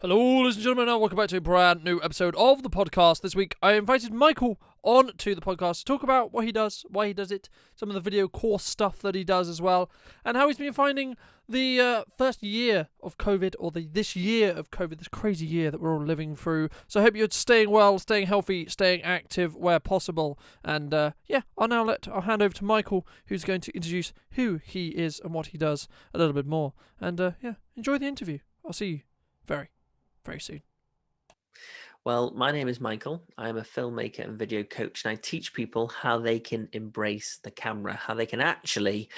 Hello, ladies and gentlemen, and welcome back to a brand new episode of the podcast. This week, I invited Michael on to the podcast to talk about what he does, why he does it, some of the video course stuff that he does as well, and how he's been finding the first year of COVID, or this year of COVID, this crazy year that we're all living through. So I hope you're staying well, staying healthy, staying active where possible. And I'll hand over to Michael, who's going to introduce who he is and what he does a little bit more. And enjoy the interview. I'll see you very soon. Well, my name is Michael. I'm a filmmaker and video coach, and I teach people how they can embrace the camera, how they can actually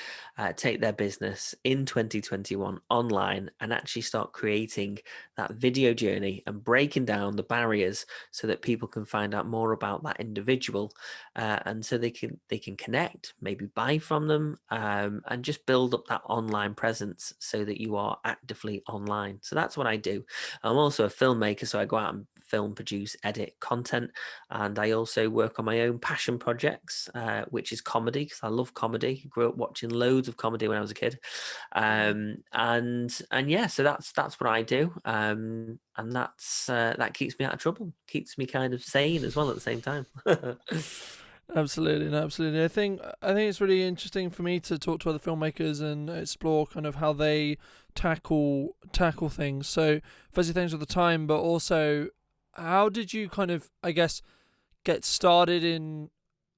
take their business in 2021 online and actually start creating that video journey and breaking down the barriers so that people can find out more about that individual, and so they can connect, maybe buy from them, and just build up that online presence so that you are actively online. So that's what I do. I'm also a filmmaker, so I go out and film, produce, edit content, and I also work on my own passion projects, which is comedy, because I love comedy. Grew up watching loads of comedy when I was a kid, and yeah, so that's what I do, and that keeps me out of trouble, keeps me kind of sane as well at the same time. Absolutely, no, absolutely. I think it's really interesting for me to talk to other filmmakers and explore kind of how they tackle things. So firstly, thanks for the time, but also how did you kind of, I guess, get started in?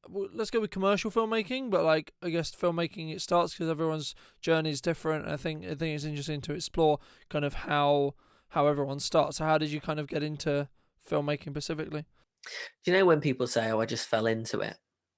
Well, let's go with commercial filmmaking, but like I guess filmmaking it starts because everyone's journey is different. I think it's interesting to explore kind of how everyone starts. So how did you kind of get into filmmaking specifically? Do you know when people say, "Oh, I just fell into it"?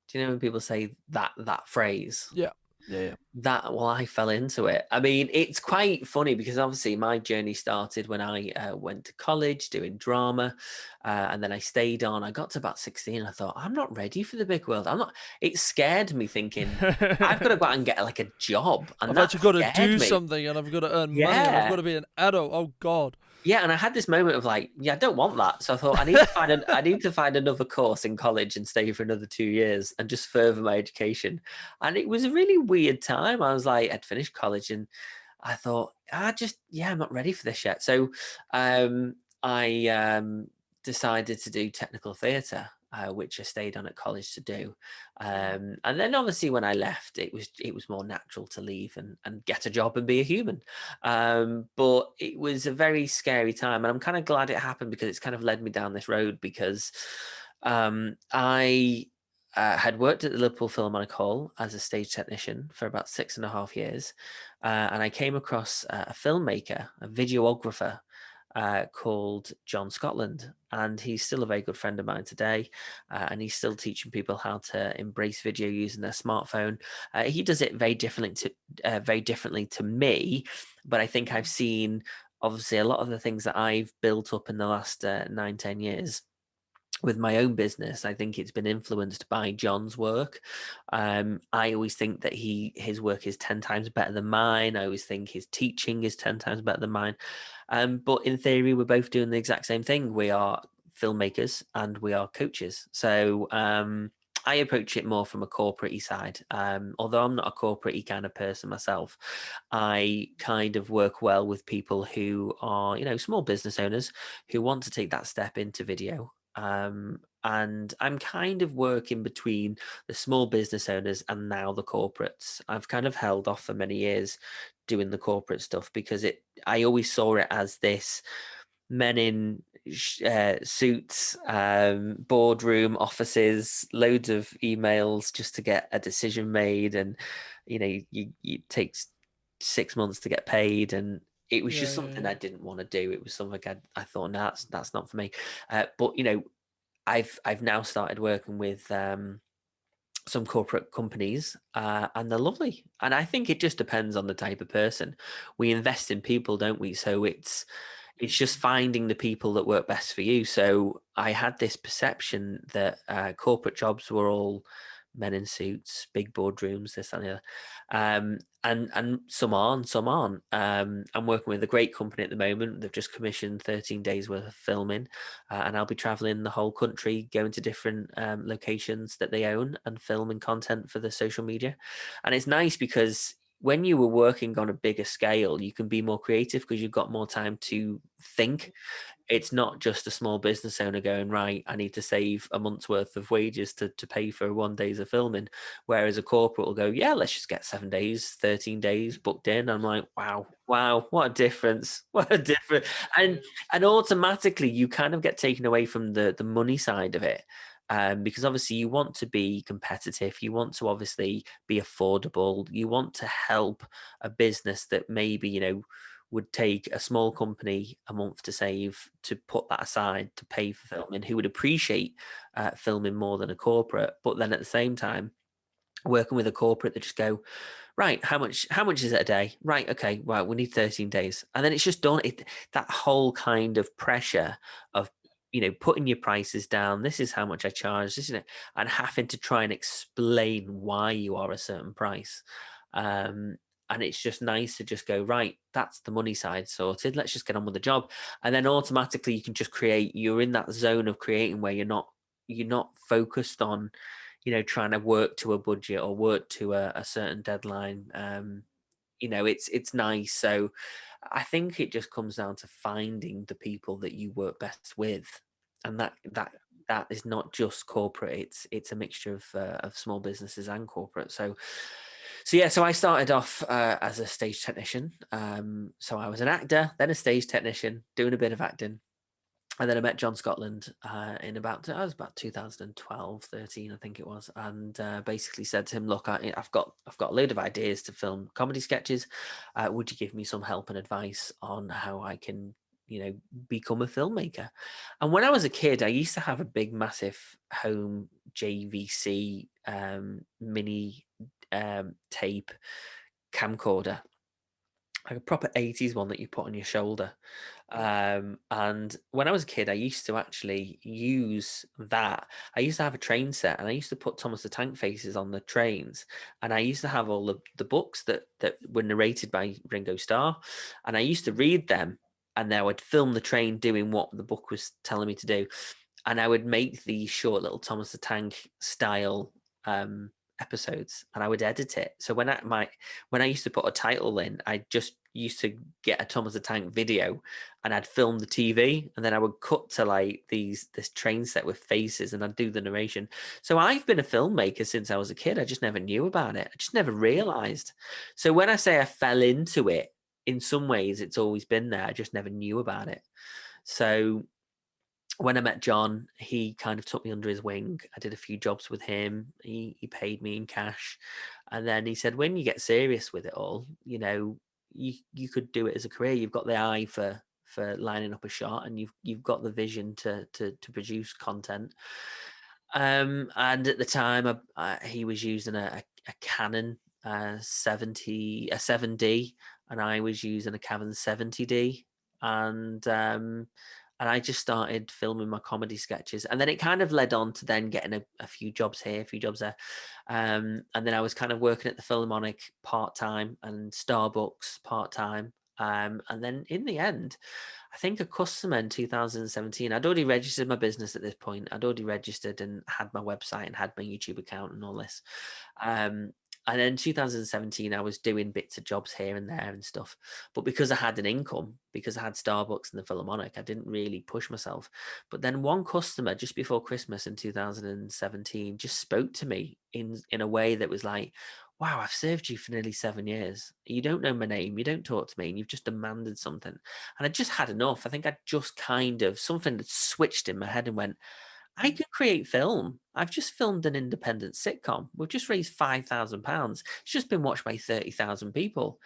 Do you know when people say that phrase? Yeah, yeah. I fell into it. I mean, it's quite funny because obviously my journey started when I went to college doing drama, and then I stayed on. I got to about 16. I thought, I'm not ready for the big world. I'm not. It scared me thinking, I've got to go out and get like a job, and I've that actually got to scared do me. something and I've got to earn money and I've got Yeah. to be an adult. Oh God. Yeah, and I had this moment of like, yeah, I don't want that. So I thought I need to find another course in college and stay for another 2 years and just further my education. And it was a really weird time. I was like, I'd finished college and I thought, I'm not ready for this yet. So I decided to do technical theatre, which I stayed on at college to do. And then obviously when I left, it was more natural to leave and get a job and be a human. But it was a very scary time, and I'm kind of glad it happened because it's kind of led me down this road because I had worked at the Liverpool Philharmonic Hall as a stage technician for about 6.5 years, and I came across a filmmaker, a videographer called John Scotland, and he's still a very good friend of mine today, and he's still teaching people how to embrace video using their smartphone. He does it very differently to me, but I think I've seen obviously a lot of the things that I've built up in the last 9-10 years with my own business. I think it's been influenced by John's work. I always think that his work is 10 times better than mine. I always think his teaching is 10 times better than mine. But in theory, we're both doing the exact same thing. We are filmmakers and we are coaches. So I approach it more from a corporate side. Although I'm not a corporate kind of person myself, I kind of work well with people who are, small business owners who want to take that step into video. And I'm kind of working between the small business owners and now the corporates. I've kind of held off for many years doing the corporate stuff because I always saw it as this men in suits, boardroom offices, loads of emails just to get a decision made, and it takes 6 months to get paid, and it was Yeah, just yeah, something yeah. I didn't want to do. It was something I thought, nah, that's not for me. But I've now started working with some corporate companies, and they're lovely. And I think it just depends on the type of person. We invest in people, don't we? So it's just finding the people that work best for you. So I had this perception that corporate jobs were all men in suits, big boardrooms, this and the other. And some aren't, some aren't. I'm working with a great company at the moment. They've just commissioned 13 days worth of filming, and I'll be traveling the whole country, going to different locations that they own and filming content for the social media. And it's nice because when you were working on a bigger scale, you can be more creative because you've got more time to think. It's not just a small business owner going, right, I need to save a month's worth of wages to pay for 1 days of filming. Whereas a corporate will go, yeah, let's just get 7 days, 13 days booked in. I'm like, wow, what a difference. What a difference. And automatically you kind of get taken away from the money side of it. Because obviously you want to be competitive, you want to obviously be affordable, you want to help a business that maybe, would take a small company a month to save, to put that aside to pay for filming, who would appreciate filming more than a corporate. But then at the same time, working with a corporate that just go, right, how much is it a day? Right, okay, well, we need 13 days. And then it's just done. That whole kind of pressure of, putting your prices down. This is how much I charge, this is it, and having to try and explain why you are a certain price. Um, and it's just nice to just go, right, that's the money side sorted. Let's just get on with the job. And then automatically you can just create, you're in that zone of creating where you're not focused on, trying to work to a budget or work to a certain deadline. It's nice. So I think it just comes down to finding the people that you work best with, and that is not just corporate. It's a mixture of small businesses and corporate. So yeah, so I started off as a stage technician. So I was an actor, then a stage technician, doing a bit of acting. And then I met John Scotland in about 2012, 13, I think it was, and basically said to him, "Look, I've got a load of ideas to film comedy sketches. Would you give me some help and advice on how I can, become a filmmaker?" And when I was a kid, I used to have a big, massive home JVC mini tape camcorder, like a proper 80s one that you put on your shoulder. And when I was a kid, I used to actually use that. I used to have a train set, and I used to put Thomas the Tank faces on the trains. And I used to have all the books that were narrated by Ringo Starr, and I used to read them. And then I would film the train doing what the book was telling me to do, and I would make these short little Thomas the Tank style episodes, and I would edit it. So when I used to put a title in, I just used to get a Thomas the Tank video, and I'd film the TV, and then I would cut to like this train set with faces, and I'd do the narration. So I've been a filmmaker since I was a kid. I just never knew about it. I just never realized. So when I say I fell into it, in some ways it's always been there. I just never knew about it. So when I met John, he kind of took me under his wing. I did a few jobs with him. He paid me in cash. And then he said, when you get serious with it all, you could do it as a career. You've got the eye for lining up a shot, and you've got the vision to produce content. And at the time, he was using a Canon 7D, and I was using a Canon 70D. And I just started filming my comedy sketches, and then it kind of led on to then getting a few jobs here, a few jobs there, and then I was kind of working at the Philharmonic part time and Starbucks part time, and then in the end, I think a customer in 2017. I'd already registered my business at this point. I'd already registered and had my website and had my YouTube account and all this. Um, and then 2017, I was doing bits of jobs here and there and stuff. But because I had an income, because I had Starbucks and the Philharmonic, I didn't really push myself. But then one customer just before Christmas in 2017 just spoke to me in a way that was like, wow, I've served you for nearly 7 years. You don't know my name. You don't talk to me. And you've just demanded something. And I just had enough. I think I just kind of, something that switched in my head and went, I could create film. I've just filmed an independent sitcom. We've just raised £5,000. It's just been watched by 30,000 people.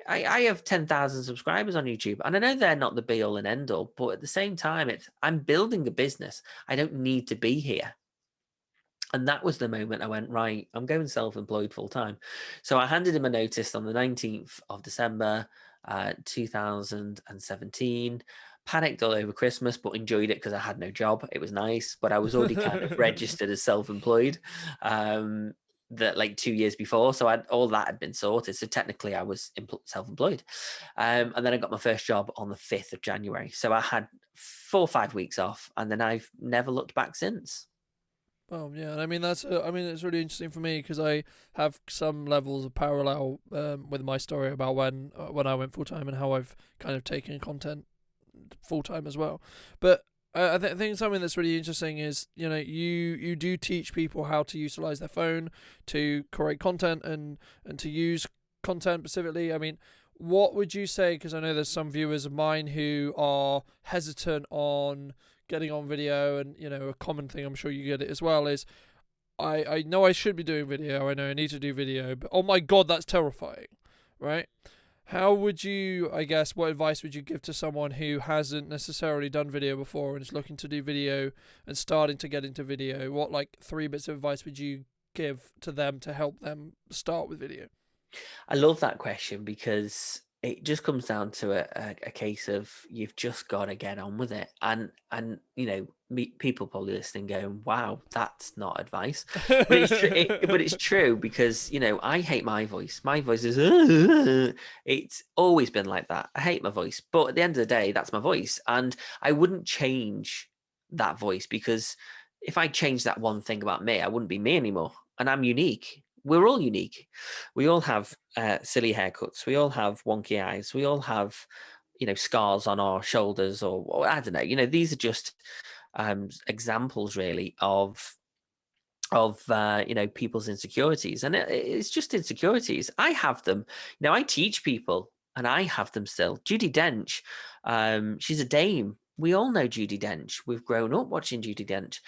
I have 10,000 subscribers on YouTube, and I know they're not the be all and end all, but at the same time, I'm building a business. I don't need to be here. And that was the moment I went, right, I'm going self-employed full time. So I handed him a notice on the 19th of December, 2017. Panicked all over Christmas, but enjoyed it because I had no job. It was nice, but I was already kind of registered as self-employed that like 2 years before. So all that had been sorted. So technically I was self-employed. And then I got my first job on the 5th of January. So I had 4 or 5 weeks off, and then I've never looked back since. Oh yeah, and I mean I mean it's really interesting for me because I have some levels of parallel with my story about when I went full time and how I've kind of taken content full time as well. But I think something that's really interesting is you do teach people how to utilize their phone to create content and to use content specifically. I mean, what would you say? Because I know there's some viewers of mine who are hesitant on getting on video, and a common thing, I'm sure you get it as well, is I know I should be doing video, I know I need to do video, but oh my god, that's terrifying, right? How would you, I guess, what advice would you give to someone who hasn't necessarily done video before and is looking to do video and starting to get into video? What, like, 3 bits of advice would you give to them to help them start with video? I love that question because it just comes down to a case of you've just got to get on with it. And people probably listening going, "Wow, that's not advice," but it's true. But it's true because I hate my voice. My voice is it's always been like that. I hate my voice, but at the end of the day, that's my voice, and I wouldn't change that voice because if I changed that one thing about me, I wouldn't be me anymore, and I'm unique. We're all unique. We all have silly haircuts. We all have wonky eyes. We all have, scars on our shoulders, or I don't know. These are just examples, really, of people's insecurities, and it's just insecurities. I have them. I teach people, and I have them still. Judy Dench, she's a dame. We all know Judy Dench. We've grown up watching Judy Dench.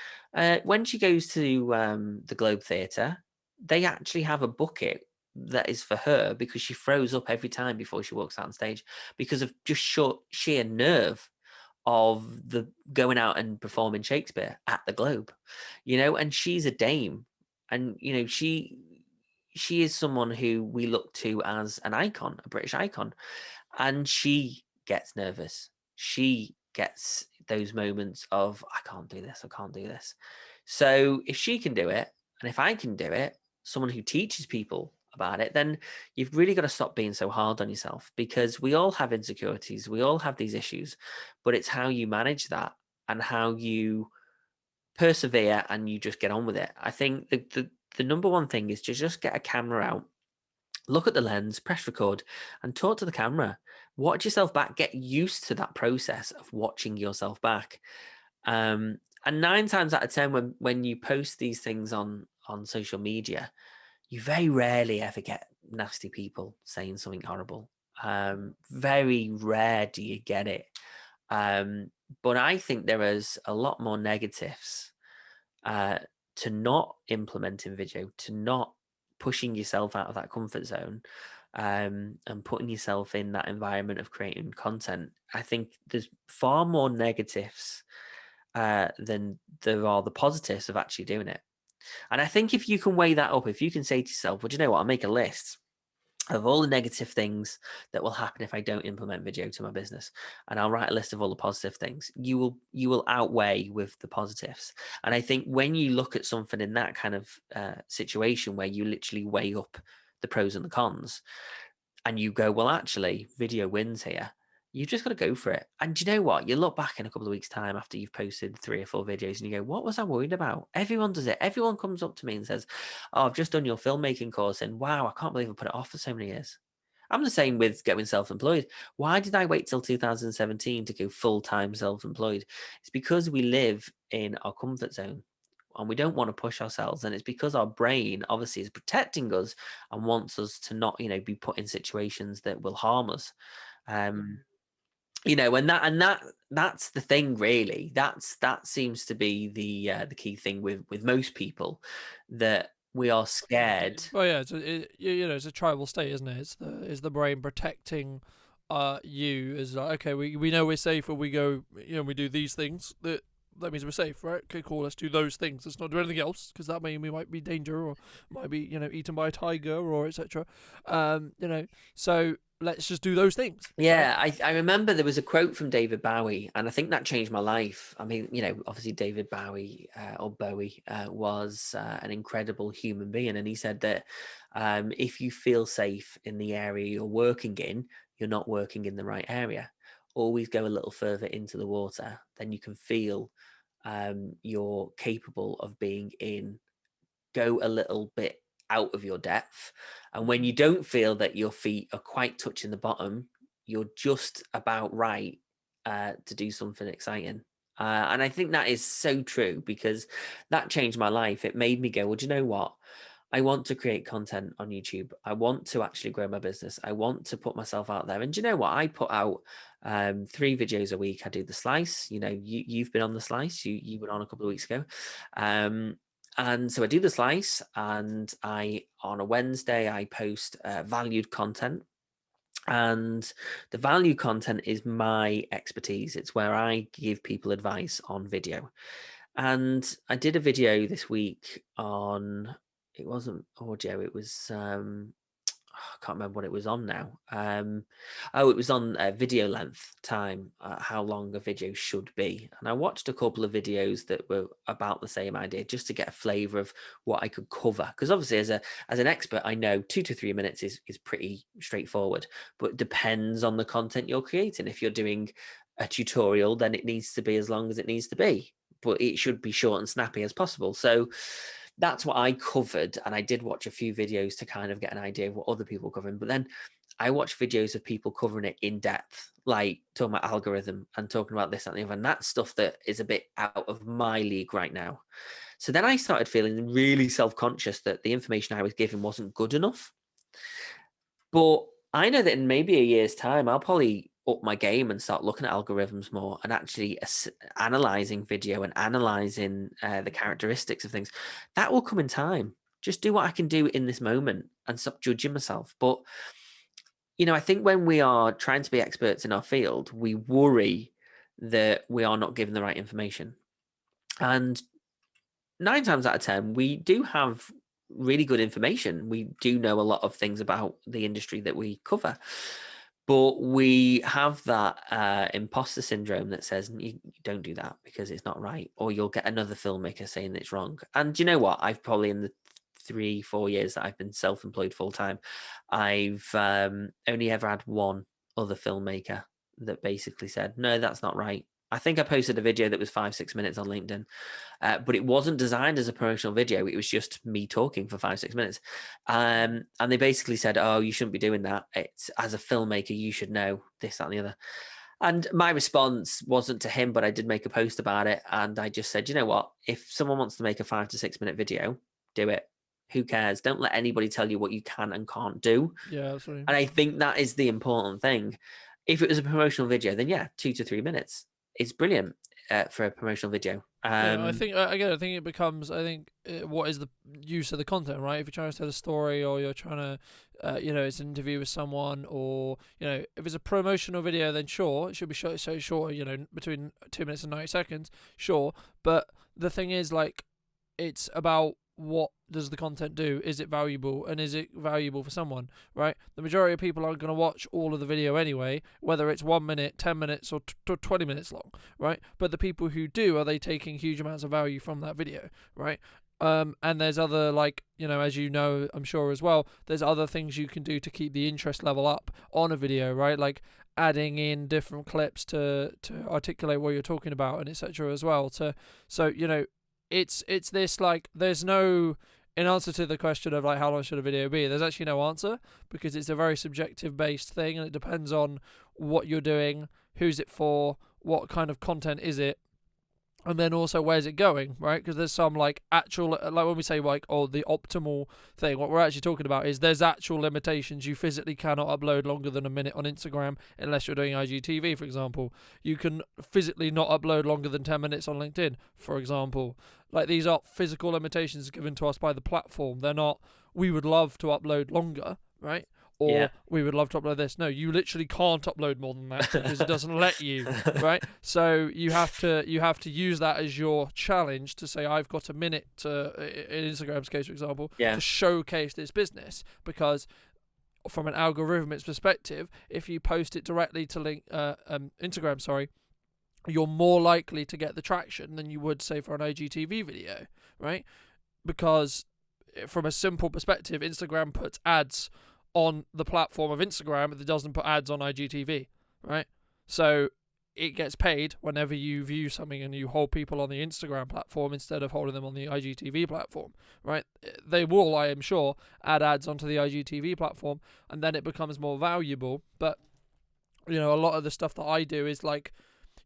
When she goes to the Globe Theatre, they actually have a bucket that is for her because she throws up every time before she walks out on stage because of just sheer nerve of the going out and performing Shakespeare at the Globe, and she's a dame, and she is someone who we look to as an icon, a British icon, and she gets nervous. She gets those moments of I can't do this, I can't do this. So if she can do it, and if I can do it, someone who teaches people about it, then you've really got to stop being so hard on yourself because we all have insecurities, we all have these issues, but it's how you manage that and how you persevere and you just get on with it. I think the number one thing is to just get a camera out, look at the lens, press record, and talk to the camera. Watch yourself back. Get used to that process of watching yourself back. And 9 times out of 10, when you post these things on social media, you very rarely ever get nasty people saying something horrible. Very rare do you get it. But I think there is a lot more negatives uh, to not implementing video, to not pushing yourself out of that comfort zone, and putting yourself in that environment of creating content. I think there's far more negatives than there are the positives of actually doing it. And I think if you can weigh that up, if you can say to yourself, well, do you know what? I'll make a list of all the negative things that will happen if I don't implement video to my business, and I'll write a list of all the positive things. You will outweigh with the positives. And I think when you look at something in that kind of situation where you literally weigh up the pros and the cons, and you go, well, actually, video wins here. You've just got to go for it. And do you know what? You look back in a couple of weeks' time after you've posted 3 or 4 videos and you go, what was I worried about? Everyone does it. Everyone comes up to me and says, oh, I've just done your filmmaking course. And wow, I can't believe I put it off for so many years. I'm the same with getting self-employed. Why did I wait till 2017 to go full-time self-employed? It's because we live in our comfort zone and we don't want to push ourselves. And it's because our brain obviously is protecting us and wants us to not, be put in situations that will harm us. Um, and that's the thing, really. That seems to be the key thing with most people, that we are scared. Well, yeah, it's a tribal state, isn't it? It's the brain protecting you. Is like, okay, we know we're safe when we go, we do these things. That means we're safe, right? Okay, cool. Let's do those things. Let's not do anything else because that means we might be danger or might be eaten by a tiger or etc. So let's just do those things. Right? Yeah, I remember there was a quote from David Bowie, and I think that changed my life. I mean, obviously David Bowie or Bowie was an incredible human being, and he said that if you feel safe in the area you're working in, you're not working in the right area. Always go a little further into the water, then you can feel you're capable of being in, go a little bit out of your depth. And when you don't feel that your feet are quite touching the bottom, you're just about right to do something exciting. And I think that is so true, because that changed my life. It made me go, well, do you know what? I want to create content on YouTube. I want to actually grow my business. I want to put myself out there. And do you know what? I put out 3 videos a week. I do the slice. You've been on the slice. You went on a couple of weeks ago. And so I do the slice, and on a Wednesday, I post valued content. And the value content is my expertise. It's where I give people advice on video. And I did a video this week on, it wasn't audio, it was I can't remember what it was on now. It was on video length time, how long a video should be. And I watched a couple of videos that were about the same idea, just to get a flavour of what I could cover. Because obviously, as an expert, I know 2 to 3 minutes is pretty straightforward, but it depends on the content you're creating. If you're doing a tutorial, then it needs to be as long as it needs to be, but it should be short and snappy as possible. So that's what I covered. And I did watch a few videos to kind of get an idea of what other people were covering. But then I watched videos of people covering it in depth, like talking about algorithm and talking about this and the other. And that's stuff that is a bit out of my league right now. So then I started feeling really self-conscious that the information I was given wasn't good enough. But I know that in maybe a year's time, I'll probably up my game and start looking at algorithms more, and actually analyzing video and analyzing the characteristics of things. That will come in time. Just do what I can do in this moment and stop judging myself. But I think when we are trying to be experts in our field, we worry that we are not given the right information. And 9 times out of 10, we do have really good information. We do know a lot of things about the industry that we cover. But we have that imposter syndrome that says you don't do that because it's not right, or you'll get another filmmaker saying it's wrong. And you know what? I've probably, in the 3-4 years that I've been self-employed full time, I've only ever had one other filmmaker that basically said, no, that's not right. I think I posted a video that was 5-6 minutes on LinkedIn, but it wasn't designed as a promotional video. It was just me talking for 5-6 minutes. And they basically said, oh, you shouldn't be doing that. It's, as a filmmaker, you should know this, that, and the other. And my response wasn't to him, but I did make a post about it. And I just said, you know what? If someone wants to make a 5 to 6 minute video, do it. Who cares? Don't let anybody tell you what you can and can't do. Yeah, absolutely. And I think that is the important thing. If it was a promotional video, then yeah, 2 to 3 minutes. It's brilliant for a promotional video. I think it becomes. What is the use of the content, right? If you're trying to tell a story, or you're trying to, it's an interview with someone, or if it's a promotional video, then sure, it should be short, so short, between 2 minutes and 90 seconds, sure. But the thing is, like, it's about what does the content do? Is it valuable? And is it valuable for someone, right? The majority of people aren't going to watch all of the video anyway, whether it's 1 minute, 10 minutes, or 20 minutes long, right? But the people who do, are they taking huge amounts of value from that video, right? And there's other, like, as you know, I'm sure as well, there's other things you can do to keep the interest level up on a video, right? Like adding in different clips to articulate what you're talking about, and etc. as well. It's this, like, there's no, in answer to the question of, like, how long should a video be, there's actually no answer, because it's a very subjective based thing, and it depends on what you're doing, who's it for, what kind of content is it, and then also where's it going, right? Because there's some, like, actual, like when we say, like, the optimal thing, what we're actually talking about is there's actual limitations. You physically cannot upload longer than a minute on Instagram unless you're doing IGTV, for example. You can physically not upload longer than 10 minutes on LinkedIn, for example. Like, these are physical limitations given to us by the platform. They're not, we would love to upload longer, right? Or we would love to upload this. No, you literally can't upload more than that because it doesn't let you, right? So you have to use that as your challenge to say, I've got a minute to, in Instagram's case, for example, to showcase this business. Because from an algorithmic perspective, if you post it directly to Instagram, you're more likely to get the traction than you would, say, for an IGTV video, right? Because from a simple perspective, Instagram puts ads on the platform of Instagram, it doesn't put ads on IGTV, right? So it gets paid whenever you view something and you hold people on the Instagram platform instead of holding them on the IGTV platform, right? They will, I am sure, add ads onto the IGTV platform, and then it becomes more valuable. But a lot of the stuff that I do is like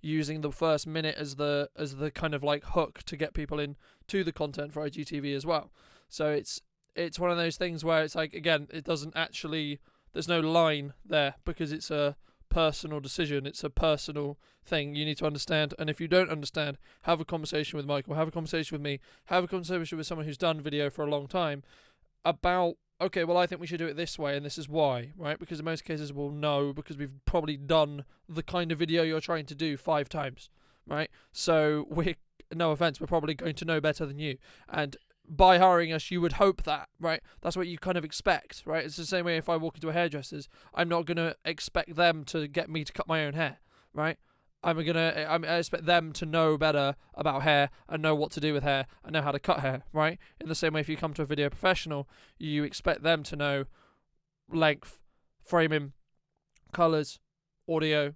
using the first minute as the kind of like hook to get people in to the content for IGTV as well. So it's one of those things where it's like, again, it doesn't actually, there's no line there because it's a personal decision, it's a personal thing you need to understand. And if you don't understand, have a conversation with Michael, have a conversation with me, have a conversation with someone who's done video for a long time about, okay, well, I think we should do it this way and this is why, right? Because in most cases we'll know because we've probably done the kind of video you're trying to do 5 times, right? So we're, no offense, we're probably going to know better than you. And by hiring us, you would hope that, right? That's what you kind of expect, right? It's the same way if I walk into a hairdresser's, I'm not going to expect them to get me to cut my own hair, right? I expect them to know better about hair and know what to do with hair and know how to cut hair, right? In the same way, if you come to a video professional, you expect them to know length, framing, colors, audio,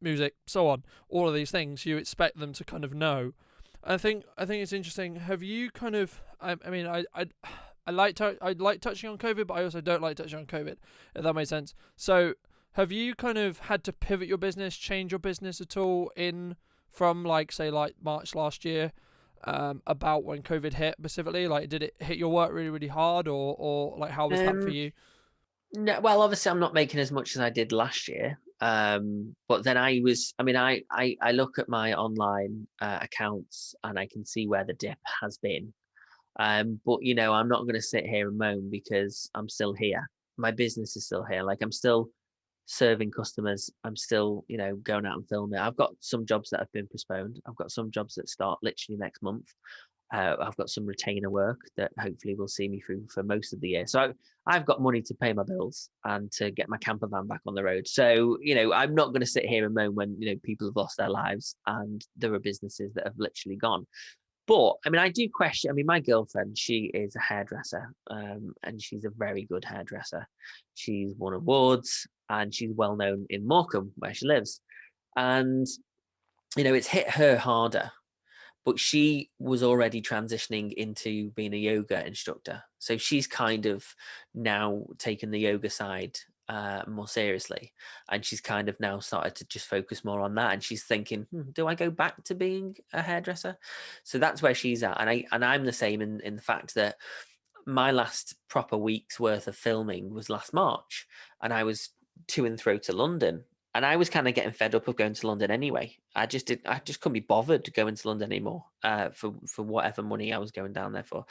music, so on. All of these things you expect them to kind of know. I think it's interesting. Have you kind of? I like touching on COVID, but I also don't like touching on COVID. If that makes sense. So, have you kind of had to pivot your business, change your business at all from like say like March last year, about when COVID hit specifically? Like, did it hit your work really really hard, or like how was that for Um, you? no, well, obviously, I'm not making as much as I did last year. But then I look at my online accounts and I can see where the dip has been. But I'm not going to sit here and moan because I'm still here. My business is still here. Like I'm still serving customers. I'm still, going out and filming. I've got some jobs that have been postponed. I've got some jobs that start literally next month. I've got some retainer work that hopefully will see me through for most of the year. So I've got money to pay my bills and to get my camper van back on the road. So, I'm not going to sit here and moan when, people have lost their lives and there are businesses that have literally gone. But I do question. My girlfriend, she is a hairdresser, and she's a very good hairdresser. She's won awards and she's well known in Morecambe where she lives. And, it's hit her harder, but she was already transitioning into being a yoga instructor. So she's kind of now taken the yoga side more seriously. And she's kind of now started to just focus more on that. And she's thinking, do I go back to being a hairdresser? So that's where she's at. And I'm the same in the fact that my last proper week's worth of filming was last March, and I was to and fro to London. And I was kind of getting fed up of going to London anyway. I just couldn't be bothered going to London anymore for whatever money I was going down there for.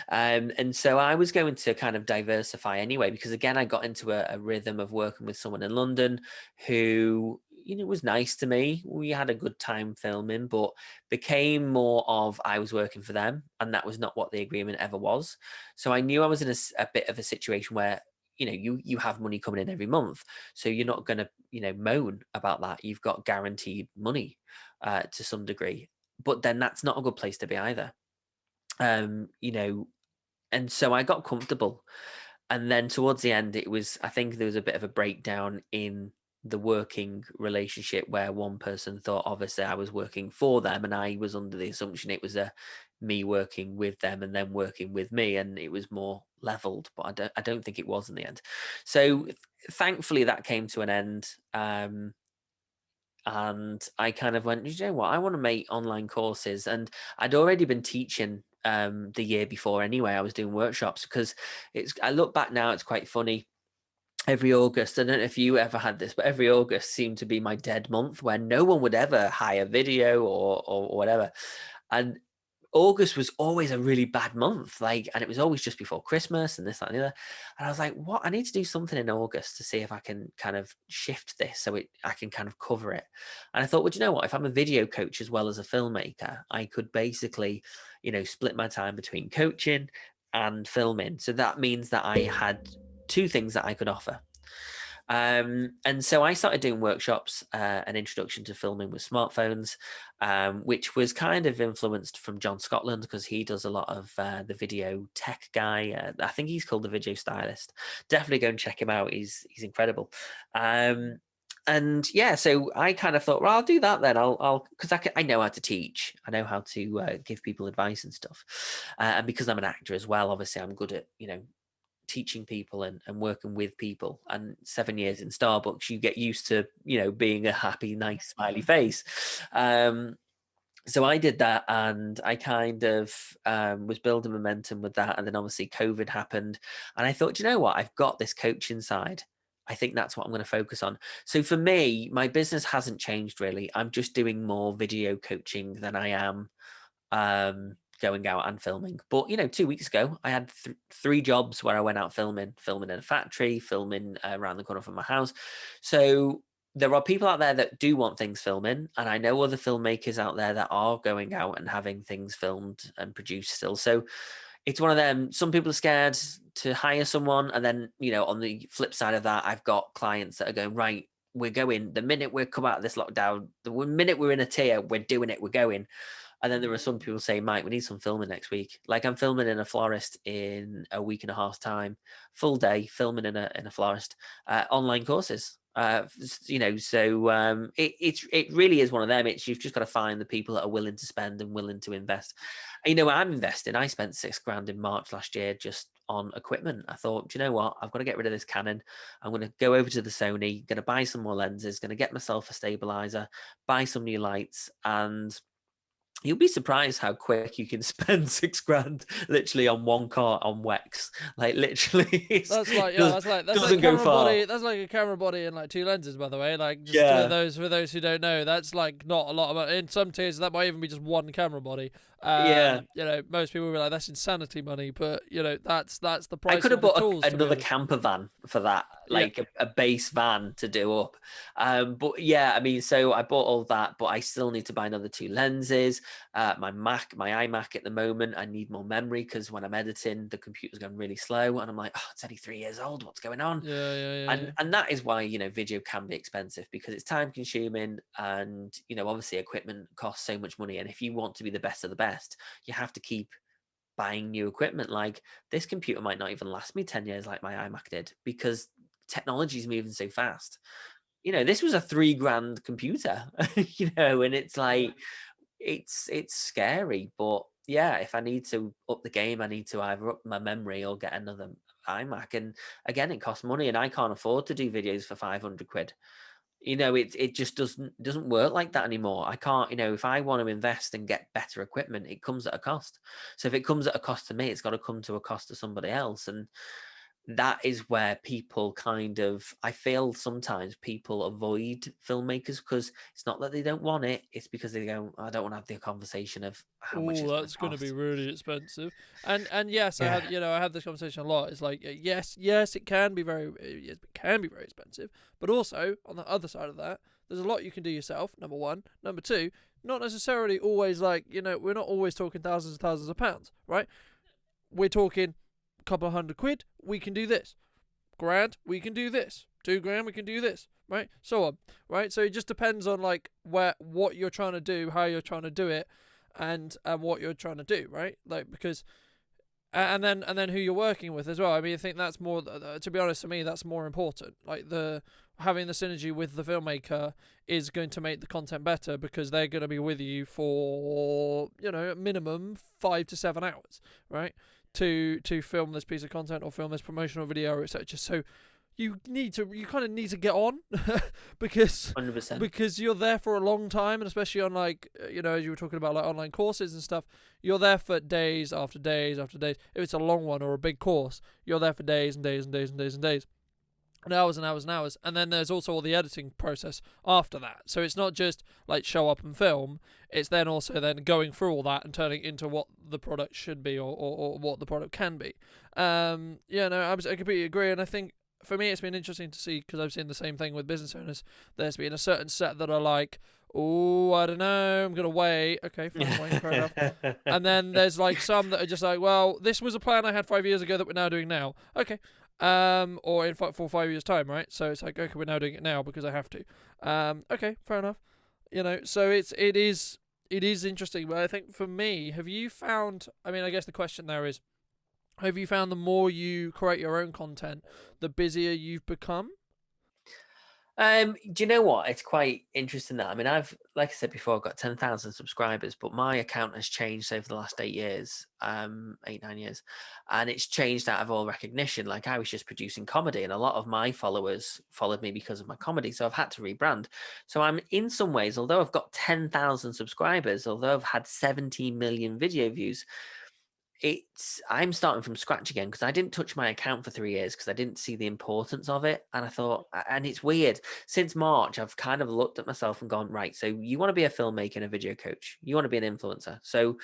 And so I was going to kind of diversify anyway, because again, I got into a rhythm of working with someone in London who, was nice to me. We had a good time filming, but became more of I was working for them, and that was not what the agreement ever was. So I knew I was in a bit of a situation where, you have money coming in every month, so you're not going to, moan about that. You've got guaranteed money to some degree, but then that's not a good place to be either. You know, and so I got comfortable, and then towards the end, I think there was a bit of a breakdown in the working relationship where one person thought obviously I was working for them, and I was under the assumption it was a me working with them and them working with me, and it was more leveled, but I don't think it was in the end. So thankfully that came to an end. And I kind of went, you know what, I want to make online courses. And I'd already been teaching the year before anyway. I was doing workshops because I look back now, it's quite funny. Every August, I don't know if you ever had this, but every August seemed to be my dead month where no one would ever hire video or whatever. And August was always a really bad month, and it was always just before Christmas and this, that, and the other. And I was like, what? I need to do something in August to see if I can kind of shift this so I can kind of cover it. And I thought, well, do you know what? If I'm a video coach as well as a filmmaker, I could basically, split my time between coaching and filming. So that means that I had two things that I could offer. And so I started doing workshops, an introduction to filming with smartphones, which was kind of influenced from John Scotland because he does a lot of the video tech guy. I think he's called the video stylist. Definitely go and check him out. He's incredible. And yeah, so I kind of thought, well, I'll do that then. I'll because I know how to teach. I know how to give people advice and stuff. And because I'm an actor as well, obviously I'm good at, teaching people and working with people. And 7 years in Starbucks, you get used to, being a happy, nice, smiley face. So I did that, and I kind of was building momentum with that. And then obviously COVID happened, and I thought, "Do you know what? I've got this coaching side. I think that's what I'm going to focus on." So for me, my business hasn't changed really. I'm just doing more video coaching than I am going out and filming. But 2 weeks ago, I had 3 jobs where I went out filming in a factory, filming around the corner from my house. So there are people out there that do want things filming, and I know other filmmakers out there that are going out and having things filmed and produced still. So it's one of them. Some people are scared to hire someone, and then on the flip side of that, I've got clients that are going, right, we're going the minute we come out of this lockdown, the minute we're in a tier, we're doing it, we're going. And then there are some people saying, Mike, we need some filming next week. Like I'm filming in a florist in a week and a half's time, full day filming in a florist, online courses. So it really is one of them. You've just got to find the people that are willing to spend and willing to invest. And, I'm investing. I spent £6,000 in March last year just on equipment. I thought, do you know what? I've got to get rid of this Canon. I'm going to go over to the Sony, going to buy some more lenses, going to get myself a stabilizer, buy some new lights, and you'll be surprised how quick you can spend £6,000 literally on one car on Wex. Like literally, That's like doesn't go camera far. body. That's like a camera body and like 2 lenses, by the way. Like just Yeah. for those who don't know, that's like not a lot of money. In some tiers, that might even be just one camera body. Yeah. Most people will be like, that's insanity money, but that's the I price could have of the bought tools. To be another honest, camper van for that, yeah, like a base van to do up. But yeah, I mean, so I bought all that, but I still need to buy another 2 lenses. My iMac at the moment, I need more memory because when I'm editing, the computer's going really slow, and I'm like, oh, it's only 3 years old. What's going on? And that is why video can be expensive, because it's time consuming, and obviously equipment costs so much money. And if you want to be the best of the best, you have to keep buying new equipment. Like this computer might not even last me 10 years like my iMac did, because technology is moving so fast. This was a £3,000 computer, and it's like it's scary. But yeah, if I need to up the game, I need to either up my memory or get another iMac. And again, it costs money, and I can't afford to do videos for £500. It just doesn't work like that anymore. I can't, if I want to invest and get better equipment, it comes at a cost. So if it comes at a cost to me, it's got to come to a cost to somebody else. And that is where people I feel sometimes people avoid filmmakers because it's not that they don't want it. It's because they go, I don't want to have the conversation of how much oh, it's going to that's going to be cost. really expensive. And yes, Yeah. I had this conversation a lot. It's like yes, it can be very expensive, but also on the other side of that, there's a lot you can do yourself. Number one, number two, not necessarily always like we're not always talking thousands and thousands of pounds, right? We're talking a couple of £100. We can do this. Grand, we can do this. £2,000, we can do this. Right, so on. Right, so it just depends on like what you're trying to do, how you're trying to do it, and what you're trying to do, right? Like because and then who you're working with as well. I mean, I think that's more. To be honest, to me, that's more important. Like having the synergy with the filmmaker is going to make the content better because they're going to be with you for minimum 5 to 7 hours, right? To film this piece of content or film this promotional video, etc. So you kind of need to get on because 100%. you're there for a long time, and especially on like as you were talking about like online courses and stuff, you're there for days after days after days. If it's a long one or a big course, you're there for days and days and days and days and days. And hours and hours and hours. And then there's also all the editing process after that. So it's not just like show up and film. It's then also then going through all that and turning it into what the product should be or what the product can be. I completely agree. And I think for me, it's been interesting to see, because I've seen the same thing with business owners. There's been a certain set that are like, oh, I don't know, I'm going to wait. Okay, fine, wait, fair enough. And then there's like some that are just like, well, this was a plan I had 5 years ago that we're now doing now. Okay. Or in fact for 5 years time, right? So it's like, okay, we're now doing it now because I have to. Okay, fair enough. So it is interesting. But I think for me, have you found? I mean, I guess the question there is, have you found the more you create your own content, the busier you've become? Do you know what? It's quite interesting that. I mean, like I said before, I've got 10,000 subscribers, but my account has changed over the last 8 years, 8, 9 years, and it's changed out of all recognition. Like I was just producing comedy, and a lot of my followers followed me because of my comedy, so I've had to rebrand. So I'm in some ways, although I've got 10,000 subscribers, although I've had 17 million video views, I'm starting from scratch again because I didn't touch my account for 3 years because I didn't see the importance of it. And I thought, and it's weird. Since March, I've kind of looked at myself and gone, right, so you want to be a filmmaker and a video coach. You want to be an influencer. So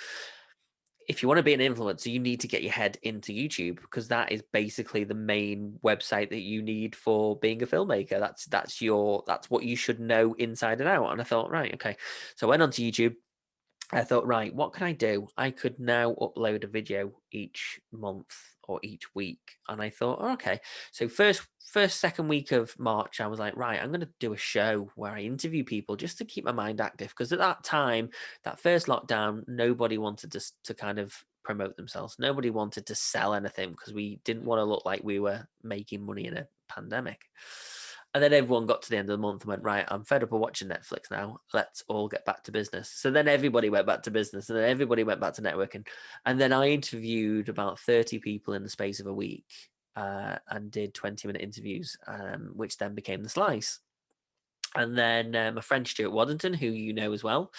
if you want to be an influencer, you need to get your head into YouTube because that is basically the main website that you need for being a filmmaker. That's what you should know inside and out. And I thought, right, okay. So I went onto YouTube. I thought, right, what can I do? I could now upload a video each month or each week. And I thought, oh, okay. So second week of March, I was like, right, I'm going to do a show where I interview people just to keep my mind active. Because at that time, that first lockdown, nobody wanted to kind of promote themselves. Nobody wanted to sell anything because we didn't want to look like we were making money in a pandemic. And then everyone got to the end of the month and went, right, I'm fed up of watching Netflix now. Let's all get back to business. So then everybody went back to business and then everybody went back to networking. And then I interviewed about 30 people in the space of a week and did 20-minute interviews, which then became The Slice. And then my friend Stuart Waddington, who you know as well,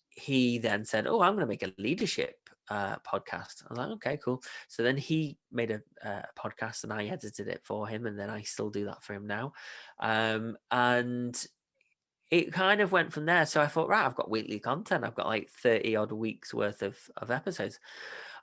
he then said, oh, I'm going to make a leadership podcast. I was like, okay, cool. So then he made a podcast and I edited it for him. And then I still do that for him now. And it kind of went from there. So I thought, right, I've got weekly content. I've got like 30 odd weeks worth of episodes.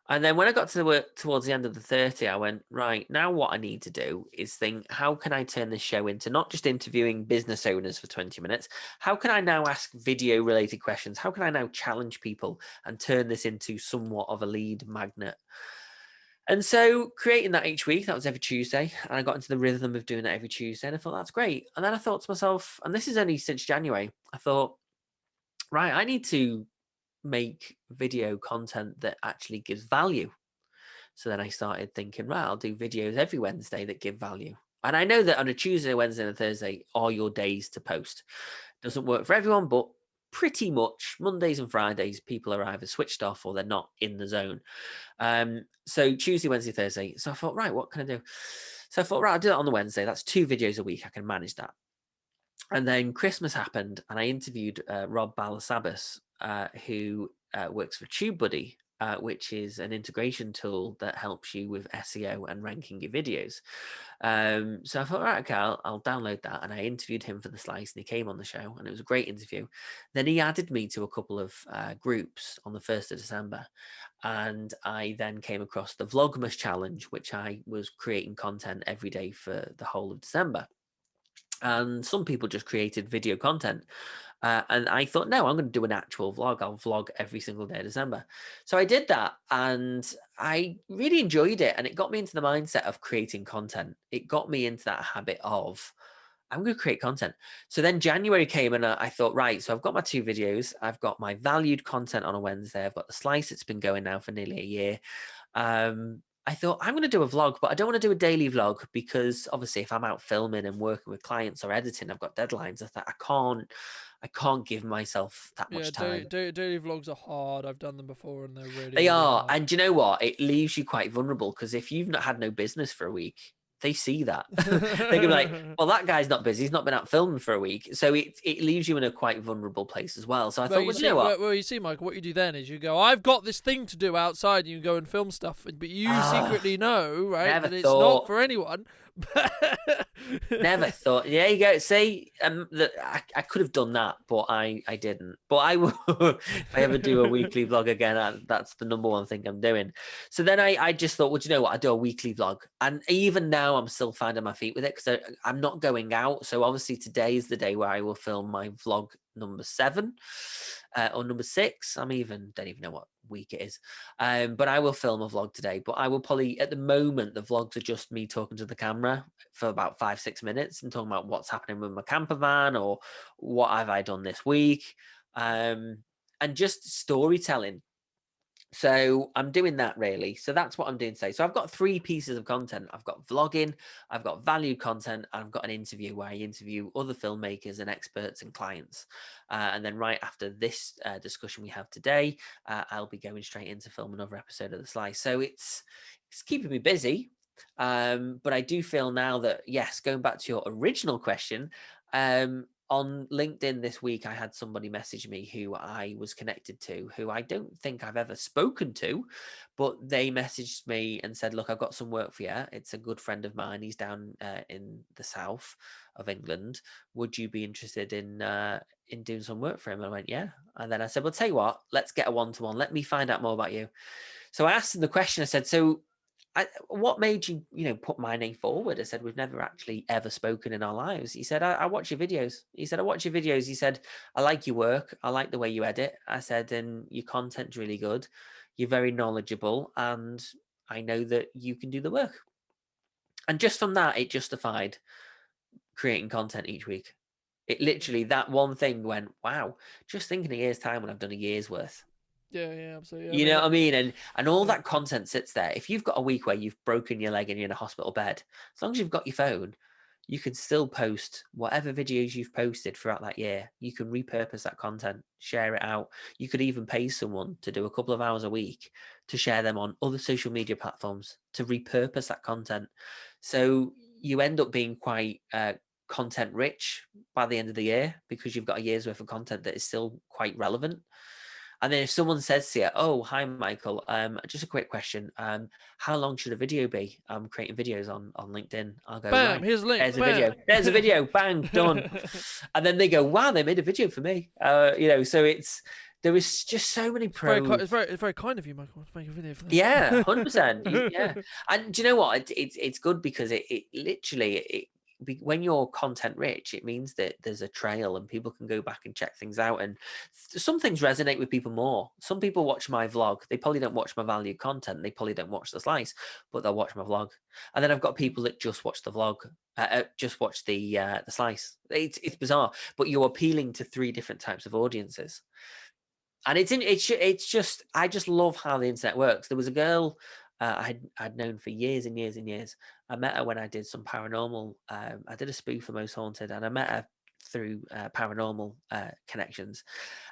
And then when I got to the work towards the end of the 30, I went, right, now what I need to do is think, how can I turn this show into not just interviewing business owners for 20 minutes? How can I now ask video related questions? How can I now challenge people and turn this into somewhat of a lead magnet? And so creating that each week, that was every Tuesday. And I got into the rhythm of doing that every Tuesday. And I thought, that's great. And then I thought to myself, and this is only since January, I thought, right, I need to make video content that actually gives value. So then I started thinking, right, I'll do videos every Wednesday that give value. And I know that on a Tuesday, Wednesday, and a Thursday are your days to post. Doesn't work for everyone, but pretty much Mondays and Fridays, people are either switched off or they're not in the zone. So Tuesday, Wednesday, Thursday. So I thought, right, what can I do? So I thought, right, I'll do it on the Wednesday. That's 2 videos a week. I can manage that. And then Christmas happened, and I interviewed Rob Balasabas, who works for TubeBuddy, which is an integration tool that helps you with SEO and ranking your videos. So I thought, right, okay, I'll download that. And I interviewed him for The Slice, and he came on the show, and it was a great interview. Then he added me to a couple of groups on the 1st of December. And I then came across the Vlogmas Challenge, which I was creating content every day for the whole of December. And some people just created video content. And I thought, no, I'm going to do an actual vlog. I'll vlog every single day of December. So I did that and I really enjoyed it. And it got me into the mindset of creating content. It got me into that habit of, I'm going to create content. So then January came and I thought, right, so I've got my 2 videos. I've got my valued content on a Wednesday. I've got The Slice. It's been going now for nearly a year. I thought I'm going to do a vlog, but I don't want to do a daily vlog because obviously if I'm out filming and working with clients or editing, I've got deadlines. I thought I can't give myself that Yeah, much time. daily vlogs are hard. I've done them before and they're really, They really are. hard. And do you know what? It leaves you quite vulnerable because if you've not had no business for a week, they see that. They can be like, well, that guy's not busy. He's not been out filming for a week. So it leaves you in a quite vulnerable place as well. So I thought, well, you know what? Well, you see, Michael, what you do then is you go, I've got this thing to do outside, and you go and film stuff, but you secretly know, right, that it's not for anyone. Never thought. Yeah, you go. See, I could have done that, but I didn't. But I will. If I ever do a weekly vlog again, that's the number one thing I'm doing. So then I just thought, well, you know what? I do a weekly vlog, and even now I'm still finding my feet with it because I'm not going out. So obviously today is the day where I will film my vlog number 7 or number 6. Don't even know what week it is. But I will film a vlog today. But I will probably, at the moment, the vlogs are just me talking to the camera for about 5-6 minutes and talking about what's happening with my camper van or what have I done this week. And just storytelling. So I'm doing that really. So that's what I'm doing today. So I've got 3 pieces of content. I've got vlogging, I've got value content, and I've got an interview where I interview other filmmakers and experts and clients. And then right after this discussion we have today, I'll be going straight into film another episode of The Slice. So it's keeping me busy. But I do feel now that, yes, going back to your original question, on LinkedIn this week, I had somebody message me who I was connected to, who I don't think I've ever spoken to, but they messaged me and said, "Look, I've got some work for you. It's a good friend of mine. He's down in the south of England. Would you be interested in doing some work for him?" And I went, "Yeah." And then I said, "Well, tell you what, let's get a one-to-one. Let me find out more about you." So I asked him the question. I said, "So what made you, put my name forward?" I said, "We've never actually ever spoken in our lives." He said, I watch your videos. He said, "I watch your videos." He said, "I like your work. I like the way you edit." I said, "And your content's really good. You're very knowledgeable. And I know that you can do the work." And just from that, it justified creating content each week. It literally, that one thing went, wow, just think in a year's time when I've done a year's worth. Yeah, yeah, absolutely. I You mean, know what I mean? And all yeah. that content sits there. If you've got a week where you've broken your leg and you're in a hospital bed, as long as you've got your phone, you can still post whatever videos you've posted throughout that year. You can repurpose that content, share it out. You could even pay someone to do a couple of hours a week to share them on other social media platforms to repurpose that content. So you end up being quite content rich by the end of the year because you've got a year's worth of content that is still quite relevant. And then if someone says to you, "Oh, hi, Michael, just a quick question. How long should a video be? I'm creating videos on LinkedIn." I'll go, Bam! "Right, Here's a link. there's a Bam. video. There's a video. Bang, done." And then they go, "Wow, they made a video for me." So there is just so many pros. It's very kind of you, Michael, to make a video for Yeah, 100%. Yeah. them. And do you know what? It's good because it literally when you're content rich, it means that there's a trail and people can go back and check things out. And some things resonate with people more. Some people watch my vlog. They probably don't watch my value content. They probably don't watch the slice, but they'll watch my vlog. And then I've got people that just watch the vlog, just watch the slice. It's bizarre, but you're appealing to 3 different types of audiences. And it's just, I just love how the internet works. There was a girl I'd known for years and years and years. I met her when I did some paranormal. I did a spoof for Most Haunted, and I met her through paranormal connections.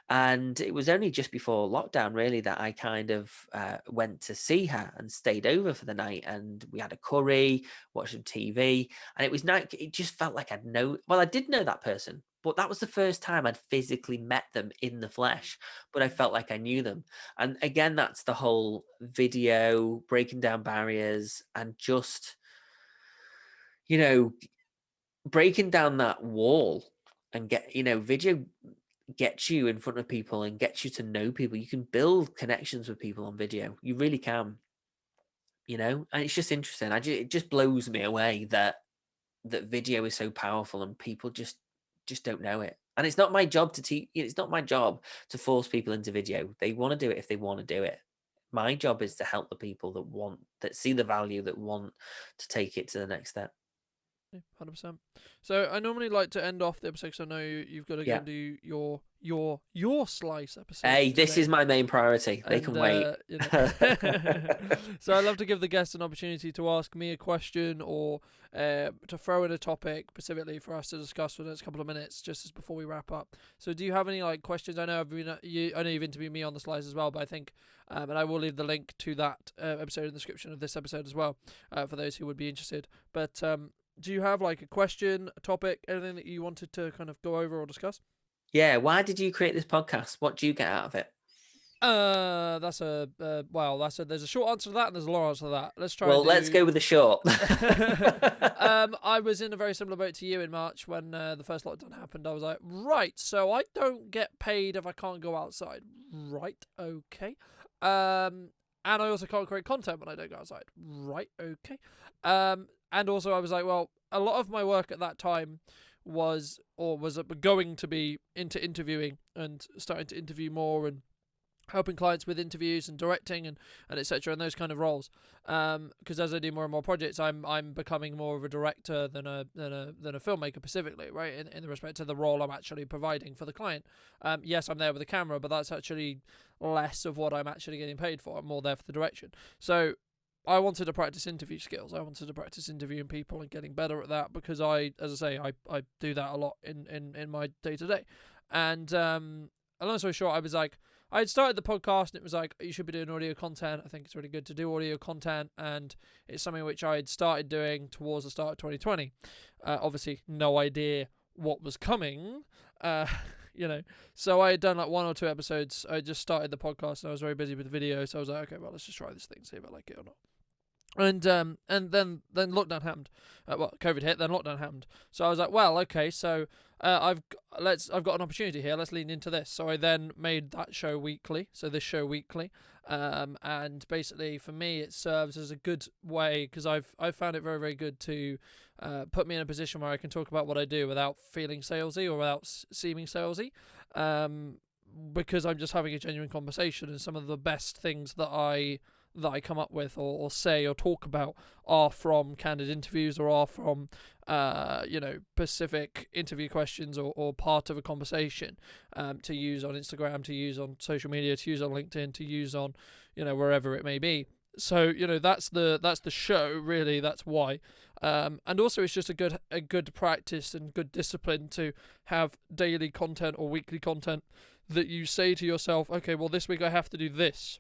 And it was only just before lockdown, really, that I kind of went to see her and stayed over for the night. And we had a curry, watched some TV, and it was nice. It just felt like I did know that person, but that was the first time I'd physically met them in the flesh. But I felt like I knew them. And again, that's the whole video breaking down barriers and just, you know, breaking down that wall and video gets you in front of people and gets you to know people. You can build connections with people on video. You really can, and it's just interesting. It just blows me away that video is so powerful and people just don't know it. And it's not my job to teach. It's not my job to force people into video. They want to do it if they want to do it. My job is to help the people that see the value, that want to take it to the next step. 100%. So I normally like to end off the episode because I know you've got to go Yeah. and do your slice episode. Hey, this today. is my main priority. They can wait. So I love to give the guests an opportunity to ask me a question or to throw in a topic specifically for us to discuss for the next couple of minutes, just as before we wrap up. So do you have any questions? I know I know you've interviewed me on the slides as well, but I think, and I will leave the link to that episode in the description of this episode as well, for those who would be interested. But do you have a question, a topic, anything that you wanted to kind of go over or discuss? Yeah. Why did you create this podcast? What do you get out of it? There's a short answer to that and there's a long answer to that. Let's go with the short. I was in a very similar boat to you in March when the first lockdown happened. I was like, right, so I don't get paid if I can't go outside. Right, okay. And I also can't create content when I don't go outside. Right, okay. And also I was like, well, a lot of my work at that time was going to be into interviewing and starting to interview more and helping clients with interviews and directing and etc. and those kind of roles. Because as I do more and more projects, I'm becoming more of a director than a filmmaker specifically, right? In the respect to the role I'm actually providing for the client. Yes, I'm there with the camera, but that's actually less of what I'm actually getting paid for. I'm more there for the direction. So I wanted to practice interview skills. I wanted to practice interviewing people and getting better at that, because as I say, I do that a lot in my day to day. And long story short, I had started the podcast and it was like, you should be doing audio content. I think it's really good to do audio content, and it's something which I had started doing towards the start of 2020. Obviously, no idea what was coming. So I had done like 1 or 2 episodes. I just started the podcast and I was very busy with video, so I was like, okay, well, let's just try this thing, see if I like it or not. And then lockdown happened. COVID hit, then lockdown happened. So I was like, well, okay, so I've got an opportunity here. Let's lean into this. So I then made that show weekly. So this show weekly, and basically for me it serves as a good way, because I've found it very, very good to put me in a position where I can talk about what I do without feeling salesy or without seeming salesy. Because I'm just having a genuine conversation, and some of the best things that I come up with or say or talk about are from candid interviews, or are from specific interview questions, or part of a conversation, to use on Instagram, to use on social media, to use on LinkedIn, to use on wherever it may be. So that's the show, really. That's why. And also it's just a good practice and good discipline to have daily content or weekly content that you say to yourself, okay, well, this week I have to do this.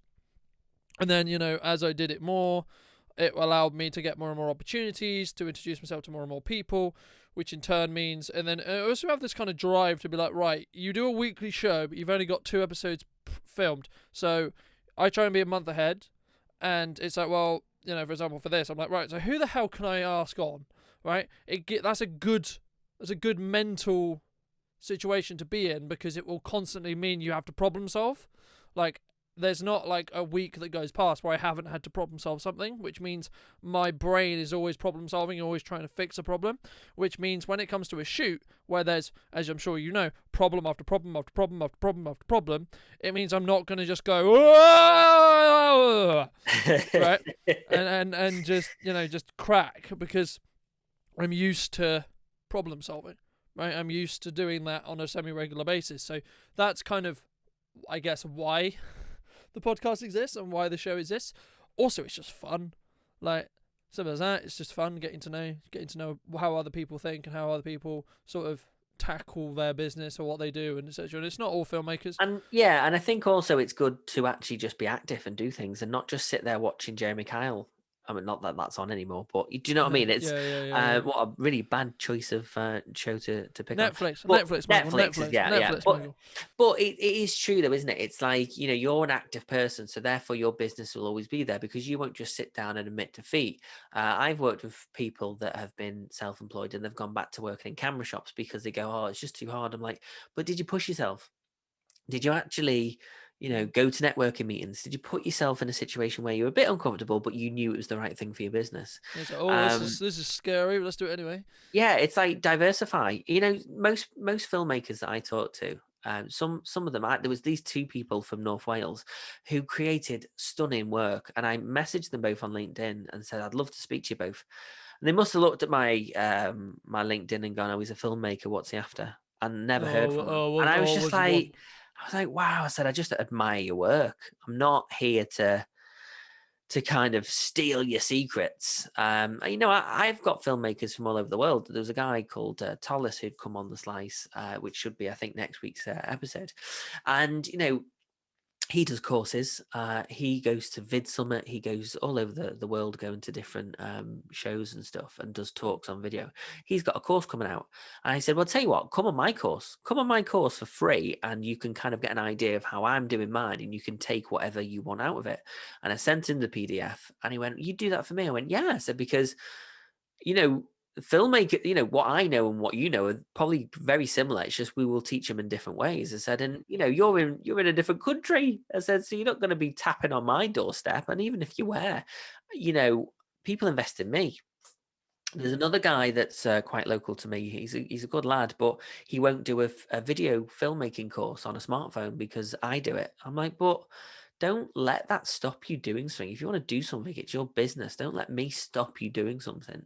And then, as I did it more, it allowed me to get more and more opportunities to introduce myself to more and more people, which in turn means, and then I also have this kind of drive to be like, right, you do a weekly show, but you've only got 2 episodes filmed. So I try and be a month ahead, and it's like, well, for example, for this, I'm like, right, so who the hell can I ask on, right? That's a good mental situation to be in, because it will constantly mean you have to problem solve. Like, there's not like a week that goes past where I haven't had to problem solve something, which means my brain is always problem solving, always trying to fix a problem, which means when it comes to a shoot where there's, as I'm sure you know, problem after problem after problem after problem after problem, it means I'm not going to just go, right? and just crack, because I'm used to problem solving, right? I'm used to doing that on a semi-regular basis. So that's kind of, I guess, why the podcast exists and why the show exists. Also, it's just fun. Like, simple as that. It's just fun getting to know how other people think and how other people sort of tackle their business or what they do, and etc. And it's not all filmmakers. And I think also it's good to actually just be active and do things, and not just sit there watching Jeremy Kyle. I mean, not that that's on anymore, but do you know what I mean? It's yeah. what a really bad choice of show to pick Netflix, on. Netflix, Yeah. Michael. But it is true though, isn't it? It's like, you're an active person, so therefore your business will always be there, because you won't just sit down and admit defeat. I've worked with people that have been self-employed and they've gone back to working in camera shops because they go, oh, it's just too hard. I'm like, but did you push yourself? Did you actually, go to networking meetings? Did you put yourself in a situation where you were a bit uncomfortable, but you knew it was the right thing for your business? It's like, this is scary, but let's do it anyway. Yeah, it's like diversify. Most filmmakers that I talk to, some of them, there was these 2 people from North Wales who created stunning work, and I messaged them both on LinkedIn and said, I'd love to speak to you both. And they must have looked at my my LinkedIn and gone, oh, he's a filmmaker, what's he after? And never heard from him. And I was just like, wow. I said, I just admire your work. I'm not here to kind of steal your secrets. I've got filmmakers from all over the world. There was a guy called Tollis who'd come on the Slice, which should be, I think, next week's episode. And, he does courses. He goes to Vid Summit. He goes all over the world, going to different shows and stuff, and does talks on video. He's got a course coming out. And I said, well, tell you what, come on my course for free, and you can kind of get an idea of how I'm doing mine, and you can take whatever you want out of it. And I sent him the PDF, and he went, you do that for me? I went, yeah. I said, because, filmmaker, what I know and what you know are probably very similar. It's just we will teach them in different ways. I said, and you're in a different country. I said, so you're not going to be tapping on my doorstep. And even if you were, people invest in me. There's another guy that's quite local to me. He's a good lad, but he won't do a video filmmaking course on a smartphone because I do it. I'm like, but don't let that stop you doing something. If you want to do something, it's your business. Don't let me stop you doing something.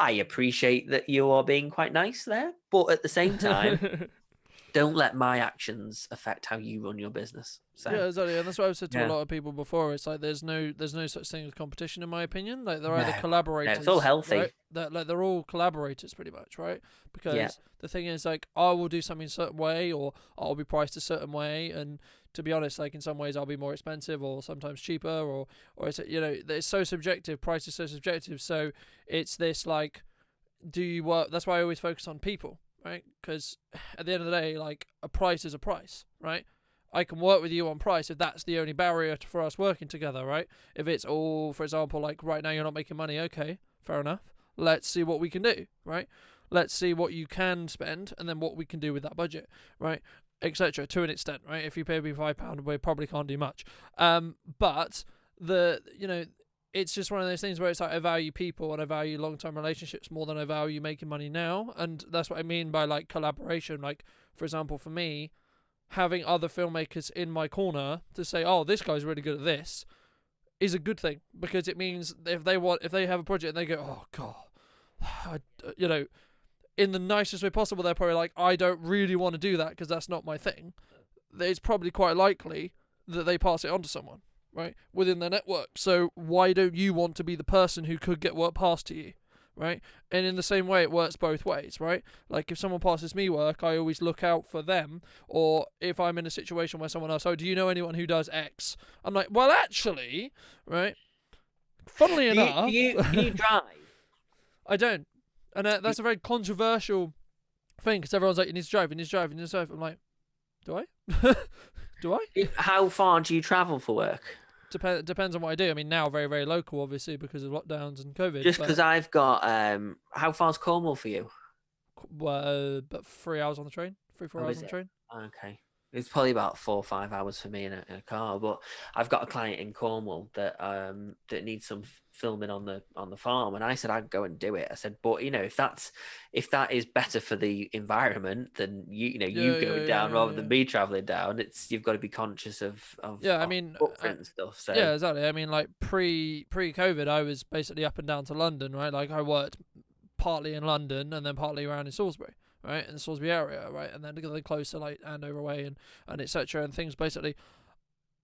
I appreciate that you are being quite nice there, but at the same time, don't let my actions affect how you run your business. So Yeah, exactly, and that's what I've said to a yeah, lot of people before. It's like there's no such thing as competition, in my opinion. Like they're either no, no, it's all collaborators, right? healthy. That like they're all collaborators pretty much, right? Yeah, Because the thing is, like, I will do something a certain way, or I'll be priced a certain way, and to be honest, like in some ways I'll be more expensive, or sometimes cheaper, or it's, you know, it's so subjective. Price is so subjective, so it's this like, do you work? That's why I always focus on people, right? Because at the end of the day, like a price is a price, right? I can work with you on price if that's the only barrier for us working together, right? If it's all, for example, like right now you're not making money, okay, fair enough. Let's see what we can do, right? Let's see what you can spend and then what we can do with that budget, right? Etc. To an extent, right? If you pay me £5, we probably can't do much. But the you know, it's just one of those things where it's like I value people and I value long-term relationships more than I value making money now, and that's what I mean by like collaboration. Like for example, for me, having other filmmakers in my corner to say, "Oh, this guy's really good at this," is a good thing because it means if they have a project and they go, "Oh God," you know, in the nicest way possible, they're probably like, "I don't really want to do that because that's not my thing." It's probably quite likely that they pass it on to someone, right, within their network. So why don't you want to be the person who could get work passed to you? Right, and in the same way, it works both ways, right? Like if someone passes me work, I always look out for them. Or if I'm in a situation where someone else, oh, do you know anyone who does X? I'm like, well, actually, right? Funnily do enough, you can you drive? I don't, and that's a very controversial thing because everyone's like, you need to drive, you need to drive, you need to drive. I'm like, do I? Do I? How far do you travel for work? Depends on what I do. I mean, now very very local, obviously because of lockdowns and COVID. Just because But I've got how far's Cornwall for you? but 3 hours on the train, three four Oh, hours is on the it? train. Okay. It's probably about 4 or 5 hours for me in a car, but I've got a client in Cornwall that needs some filming on the farm, and I said I'd go and do it. I said, but if that is better for the environment than you Yeah, going yeah, yeah, down yeah, rather than yeah. me traveling down, you've got to be conscious Yeah, I of mean, footprint and stuff. So yeah, exactly. I mean, like pre-COVID, I was basically up and down to London, right? Like I worked partly in London and then partly around in Salisbury, right, in the Salisbury area, right, and then close to like Andover Way and etc. and things basically.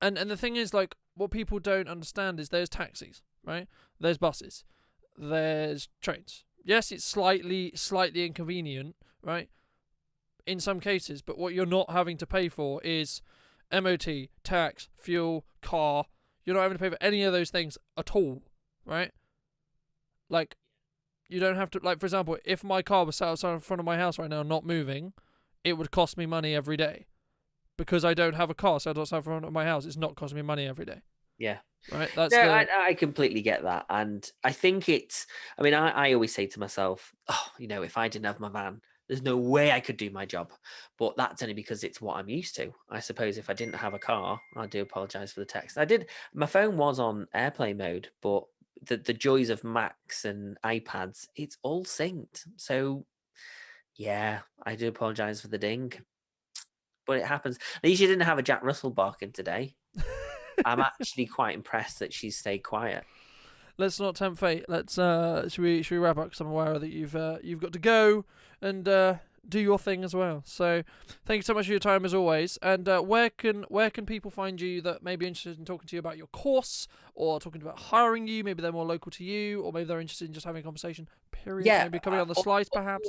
And the thing is, like, what people don't understand is there's taxis, right? There's buses, there's trains. Yes, it's slightly inconvenient, right, in some cases, but what you're not having to pay for is MOT, tax, fuel, car. You're not having to pay for any of those things at all, right? Like, you don't have to, like, for example, if my car was sat outside in front of my house right now not moving, it would cost me money every day. Because I don't have a car sat outside in front of my house, it's not costing me money every day, yeah. right? That's No, the, I completely get that. And I think I mean, I always say to myself, oh, if I didn't have my van, there's no way I could do my job. But that's only because it's what I'm used to. I suppose if I didn't have a car, I do apologize for the text. My phone was on airplane mode, but the joys of Macs and iPads, it's all synced. So yeah, I do apologize for the ding, but it happens. At least you didn't have a Jack Russell barking today. I'm actually quite impressed that she's stayed quiet. let's not tempt fate. Let's should we wrap up? Because I'm aware that you've got to go and do your thing as well. So thank you so much for your time as always. And where can people find you that may be interested in talking to you about your course or talking about hiring you? Maybe they're more local to you, or maybe they're interested in just having a conversation. Period. Yeah, Maybe coming on the slides, perhaps.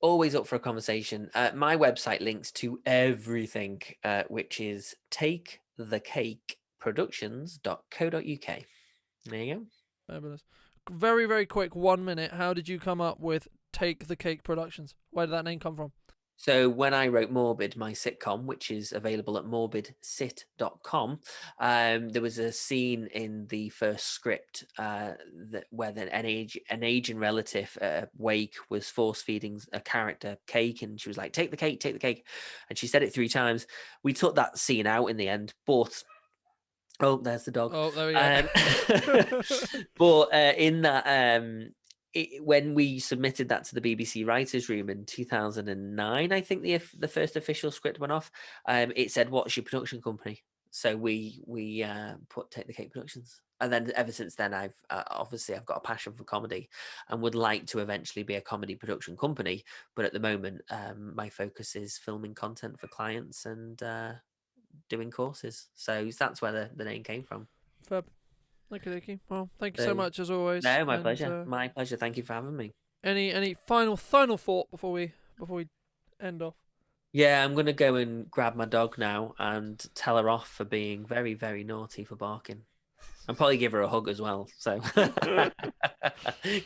always up for a conversation. My website links to everything, which is takethecakeproductions.co.uk. There you go. Fabulous. Very very quick. 1 minute. How did you come up with Take the Cake Productions? Where did that name come from? So when I wrote Morbid, my sitcom, which is available at morbidsit.com, there was a scene in the first script where an aging relative at a wake was force feeding a character cake, and she was like, take the cake," and she said it 3 times. We took that scene out in the end, but oh, there's the dog. Oh, there we Um, go. but in that, when we submitted that to the BBC Writers' Room in 2009, I think the first official script went off. It said, "What's your production company?" So we put Take the Cake Productions. and then ever since then, I've obviously I've got a passion for comedy and would like to eventually be a comedy production company. But at the moment, my focus is filming content for clients and doing courses. So that's where the name came from. Fab. Okay. Well, thank you so So, much as always. no, my And, pleasure. My pleasure. Thank you for having me. any final thought before we end off? Yeah, I'm gonna go and grab my dog now and tell her off for being very, very naughty for barking. And probably give her a hug as well. So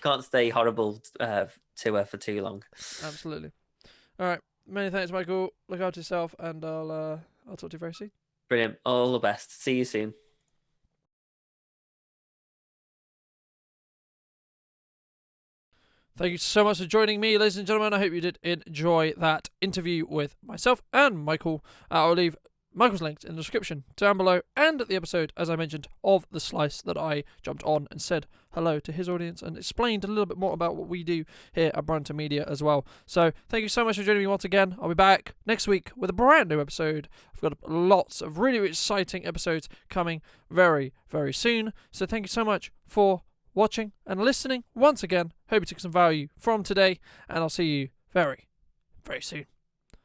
can't stay horrible to her for too long. Absolutely. All right. Many thanks, Michael. Look after yourself, and I'll talk to you very soon. Brilliant. All the best. See you soon. Thank you so much for joining me, ladies and gentlemen. I hope you did enjoy that interview with myself and Michael. I'll leave Michael's links in the description down below and at the episode, as I mentioned, of The Slice that I jumped on and said hello to his audience and explained a little bit more about what we do here at Brunton Media as well. So thank you so much for joining me once again. I'll be back next week with a brand new episode. I've got lots of really exciting episodes coming very, very soon. So thank you so much for watching and listening once again. Hope you took some value from today, and I'll see you very, very soon.